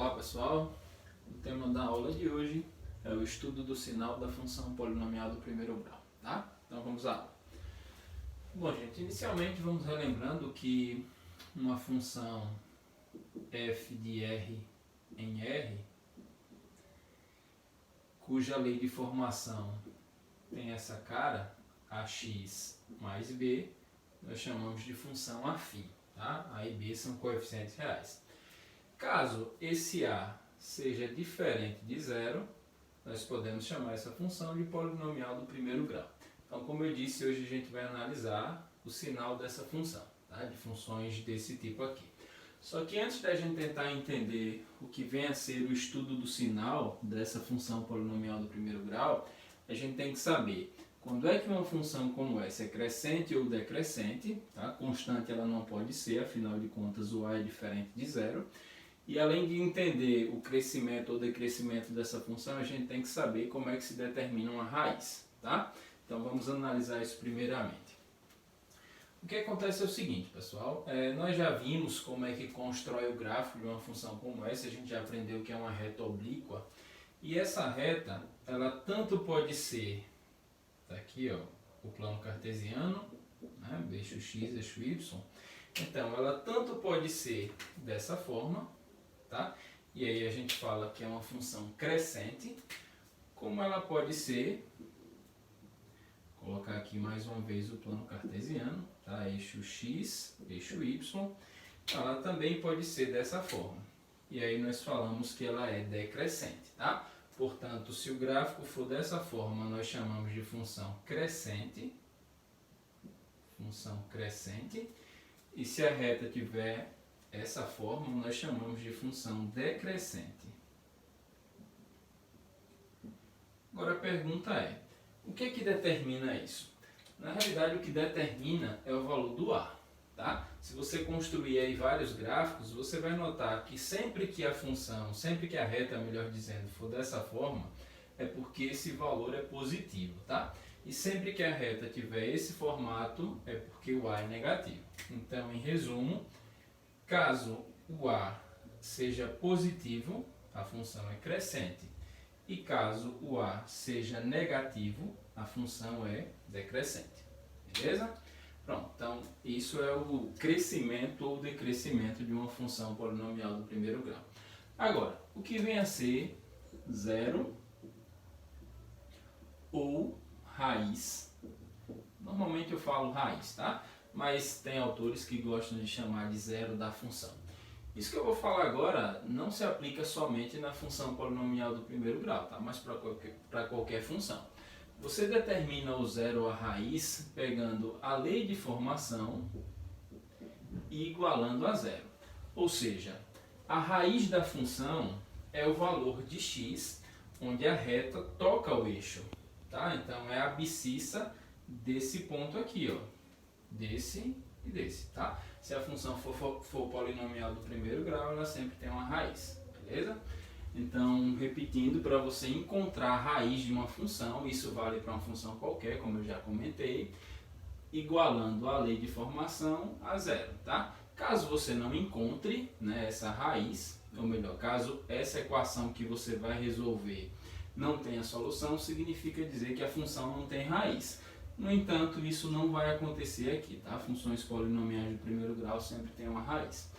Olá pessoal, o tema da aula de hoje é o estudo do sinal da função polinomial do primeiro grau, tá? Então vamos lá. Bom gente, inicialmente vamos relembrando que uma função f de r em R, cuja lei de formação tem essa cara, ax mais b, nós chamamos de função afim, tá? A e b são coeficientes reais. Caso esse a seja diferente de zero, nós podemos chamar essa função de polinomial do primeiro grau. Então, como eu disse, hoje a gente vai analisar o sinal dessa função, tá? De funções desse tipo aqui. Só que antes da gente tentar entender o que vem a ser o estudo do sinal dessa função polinomial do primeiro grau, a gente tem que saber quando é que uma função como essa é crescente ou decrescente, tá? Constante ela não pode ser, afinal de contas o a é diferente de zero. E além de entender o crescimento ou decrescimento dessa função, a gente tem que saber como é que se determina uma raiz, tá? Então vamos analisar isso primeiramente. O que acontece é o seguinte, pessoal, nós já vimos como é que constrói o gráfico de uma função como essa, a gente já aprendeu que é uma reta oblíqua, e essa reta, ela tanto pode ser, tá aqui ó, o plano cartesiano, né, eixo x, eixo y, então ela tanto pode ser dessa forma, tá? E aí a gente fala que é uma função crescente, como ela pode ser, vou colocar aqui mais uma vez o plano cartesiano, tá? Eixo x, eixo y, ela também pode ser dessa forma. E aí nós falamos que ela é decrescente, tá? Portanto, se o gráfico for dessa forma, nós chamamos de função crescente, e se a reta tiver essa forma, nós chamamos de função decrescente. Agora a pergunta é, o que é que determina isso? Na realidade, o que determina é o valor do a, tá? Se você construir aí vários gráficos, você vai notar que sempre que a função, sempre que a reta, melhor dizendo, for dessa forma, é porque esse valor é positivo, tá? E sempre que a reta tiver esse formato, é porque o a é negativo. Então, em resumo, caso o a seja positivo, a função é crescente. E caso o a seja negativo, a função é decrescente. Beleza? Pronto, então isso é o crescimento ou decrescimento de uma função polinomial do primeiro grau. Agora, o que vem a ser zero ou raiz? Normalmente eu falo raiz, tá? Mas tem autores que gostam de chamar de zero da função. Isso que eu vou falar agora não se aplica somente na função polinomial do primeiro grau, tá? Mas para qualquer função. Você determina o zero ou a raiz pegando a lei de formação e igualando a zero. Ou seja, a raiz da função é o valor de x, onde a reta toca o eixo, tá? Então é a abscissa desse ponto aqui, ó, desse e desse, tá? Se a função for polinomial do primeiro grau, ela sempre tem uma raiz, beleza? Então, repetindo, para você encontrar a raiz de uma função, isso vale para uma função qualquer, como eu já comentei, igualando a lei de formação a zero, tá? Caso você não encontre, né, essa raiz, ou melhor, caso essa equação que você vai resolver não tenha solução, significa dizer que a função não tem raiz. No entanto, isso não vai acontecer aqui, tá? Funções polinomiais de primeiro grau sempre têm uma raiz.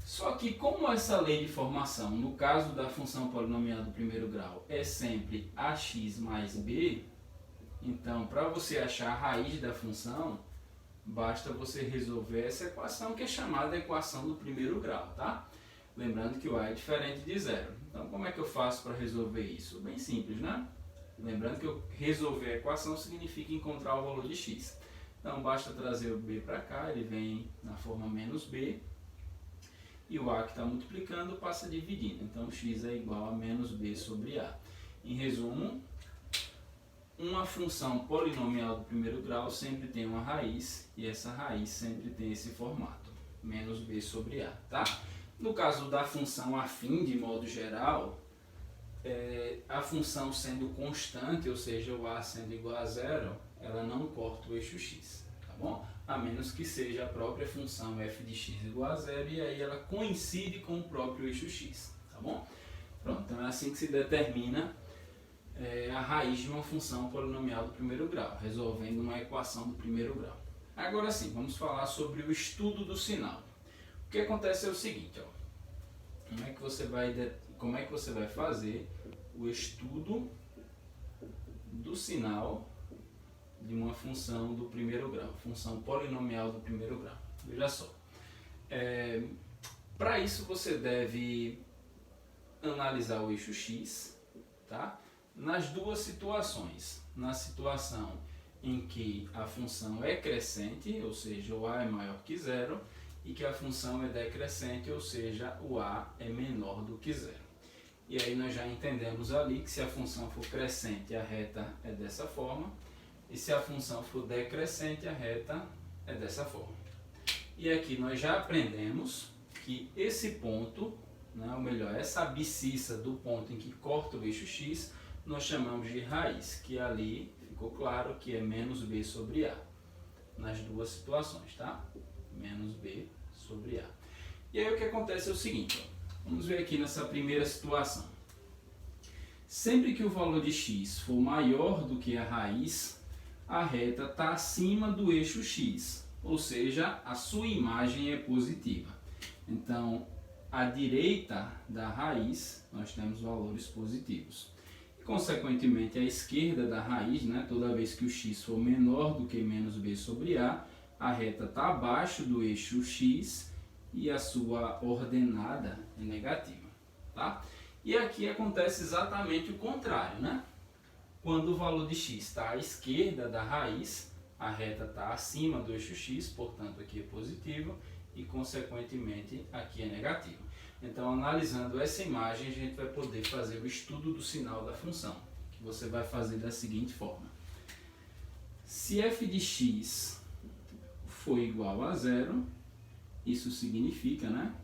Só que como essa lei de formação, no caso da função polinomial do primeiro grau, é sempre ax mais b, então para você achar a raiz da função, basta você resolver essa equação que é chamada equação do primeiro grau, tá? Lembrando que o a é diferente de zero. Então como é que eu faço para resolver isso? Bem simples, né? Lembrando que eu resolver a equação significa encontrar o valor de x. Então basta trazer o b para cá, ele vem na forma menos b, e o a que está multiplicando passa dividindo. Então x é igual a menos b sobre a. Em resumo, uma função polinomial do primeiro grau sempre tem uma raiz, e essa raiz sempre tem esse formato, menos b sobre a, tá? No caso da função afim, de modo geral, a função sendo constante, ou seja, o a sendo igual a zero, ela não corta o eixo x, tá bom? A menos que seja a própria função f de x igual a zero, e aí ela coincide com o próprio eixo x, tá bom? Pronto, então é assim que se determina a raiz de uma função polinomial do primeiro grau, resolvendo uma equação do primeiro grau. Agora sim, vamos falar sobre o estudo do sinal. O que acontece é o seguinte, ó, como é que você vai fazer o estudo do sinal de uma função do primeiro grau, função polinomial do primeiro grau. Veja só, para isso você deve analisar o eixo x, tá? Nas duas situações, na situação em que a função é crescente, ou seja, o a é maior que zero, e que a função é decrescente, ou seja, o a é menor do que zero. E aí nós já entendemos ali que se a função for crescente, a reta é dessa forma, e se a função for decrescente, a reta é dessa forma. E aqui nós já aprendemos que esse ponto, né, ou melhor, essa abscissa do ponto em que corta o eixo x, nós chamamos de raiz, que ali ficou claro que é menos b sobre a, nas duas situações, tá? Menos b sobre a. E aí o que acontece é o seguinte, ó, vamos ver aqui nessa primeira situação. Sempre que o valor de x for maior do que a raiz, a reta está acima do eixo x, ou seja, a sua imagem é positiva. Então, à direita da raiz, nós temos valores positivos. E, consequentemente, à esquerda da raiz, né, toda vez que o x for menor do que menos b sobre a reta está abaixo do eixo x e a sua ordenada é negativa. Tá? E aqui acontece exatamente o contrário, né? Quando o valor de x está à esquerda da raiz, a reta está acima do eixo x, portanto aqui é positivo e, consequentemente, aqui é negativo. Então, analisando essa imagem, a gente vai poder fazer o estudo do sinal da função, que você vai fazer da seguinte forma. Se f de x for igual a zero, isso significa, né?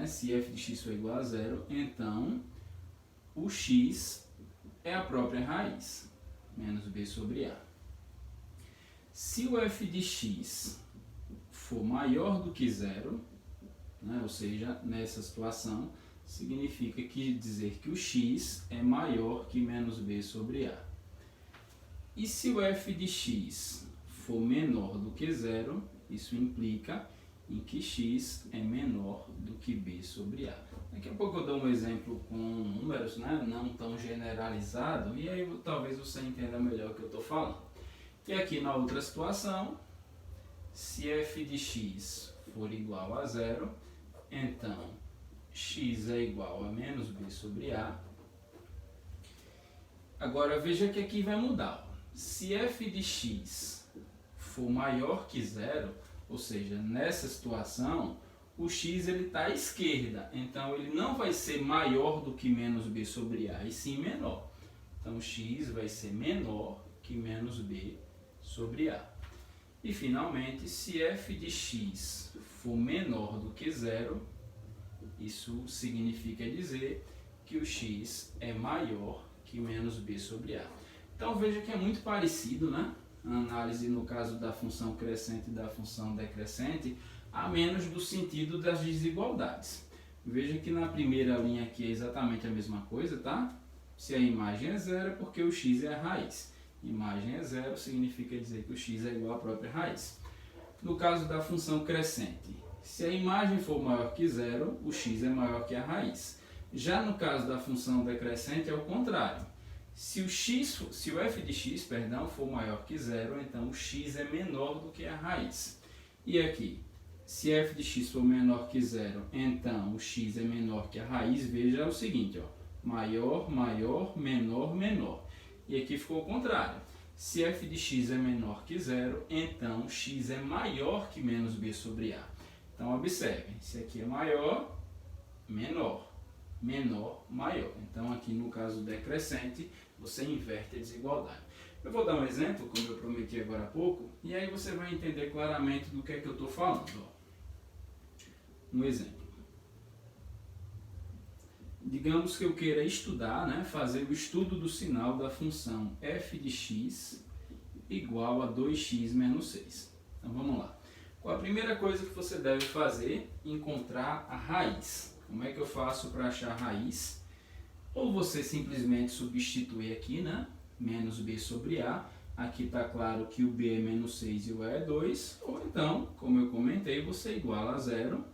Se f de x for igual a zero, então o x é a própria raiz, menos b sobre a. Se o f de x for maior do que zero, né, ou seja, nessa situação, significa dizer que o x é maior que menos b sobre a. E se o f de x for menor do que zero, isso implica em que x é menor do que b sobre a. Daqui a pouco eu dou um exemplo com números, né, não tão generalizado, e aí talvez você entenda melhor o que eu estou falando. E aqui na outra situação, se f de x for igual a zero, então x é igual a menos b sobre a. Agora veja que aqui vai mudar. Se f de x for maior que zero, ou seja, nessa situação, o x está à esquerda, então ele não vai ser maior do que menos b sobre a, e sim menor. Então x vai ser menor que menos b sobre a. E finalmente, se f de x for menor do que zero, isso significa dizer que o x é maior que menos b sobre a. Então veja que é muito parecido, né? A análise no caso da função crescente e da função decrescente, a menos do sentido das desigualdades. Veja que na primeira linha aqui é exatamente a mesma coisa, tá? Se a imagem é zero, é porque o x é a raiz. Imagem é zero, significa dizer que o x é igual à própria raiz. No caso da função crescente, se a imagem for maior que zero, o x é maior que a raiz. Já no caso da função decrescente, é o contrário. Se o f de x, for maior que zero, então o x é menor do que a raiz. E aqui, se f de x for menor que zero, então o x é menor que a raiz, veja o seguinte, ó, maior, maior, menor, menor. E aqui ficou o contrário. Se f de x é menor que zero, então x é maior que menos b sobre a. Então, observem, se aqui é maior, menor, menor, maior. Então, aqui no caso decrescente, você inverte a desigualdade. Eu vou dar um exemplo, como eu prometi agora há pouco, e aí você vai entender claramente do que é que eu estou falando. Um exemplo. Digamos que eu queira estudar, né, fazer o estudo do sinal da função f de x igual a 2x menos 6. Então vamos lá. Qual a primeira coisa que você deve fazer? Encontrar a raiz. Como é que eu faço para achar a raiz? Ou você simplesmente substitui aqui, né? Menos b sobre a. Aqui está claro que o b é menos 6 e o a é 2. Ou então, como eu comentei, você iguala a zero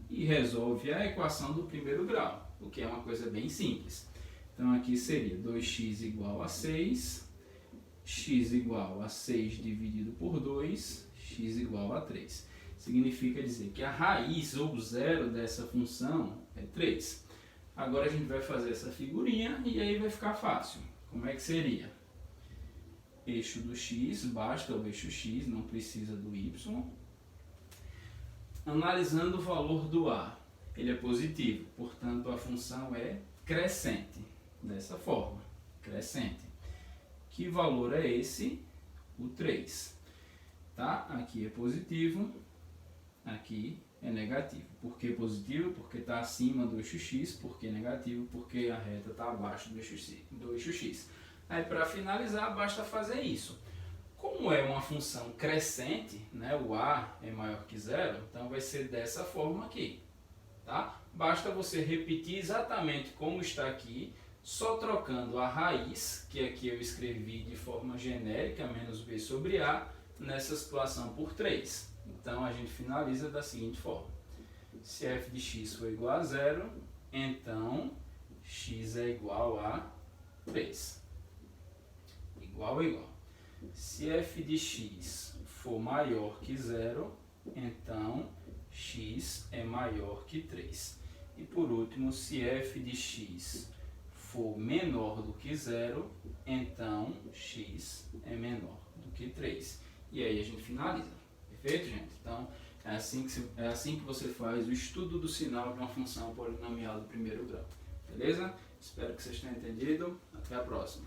e resolve a equação do primeiro grau, o que é uma coisa bem simples. Então aqui seria 2x igual a 6, x igual a 6 dividido por 2, x igual a 3. Significa dizer que a raiz ou zero dessa função é 3. Agora a gente vai fazer essa figurinha e aí vai ficar fácil. Como é que seria? Eixo do x, basta o eixo x, não precisa do y. Analisando o valor do a, ele é positivo, portanto a função é crescente, dessa forma, crescente. Que valor é esse? O 3. Tá? Aqui é positivo, aqui é negativo. Por que positivo? Porque está acima do eixo x. Por que negativo? Porque a reta está abaixo do eixo x. Aí para finalizar, basta fazer isso. Como é uma função crescente, né, o a é maior que zero, então vai ser dessa forma aqui. Tá? Basta você repetir exatamente como está aqui, só trocando a raiz, que aqui eu escrevi de forma genérica, menos b sobre a, nessa situação por 3. Então a gente finaliza da seguinte forma. Se f de x for igual a zero, então x é igual a 3. Igual a igual. Se f de x for maior que zero, então x é maior que 3. E por último, se f de x for menor do que zero, então x é menor do que 3. E aí a gente finaliza. Perfeito, gente? Então, é assim que você faz o estudo do sinal de uma função polinomial do primeiro grau. Beleza? Espero que vocês tenham entendido. Até a próxima.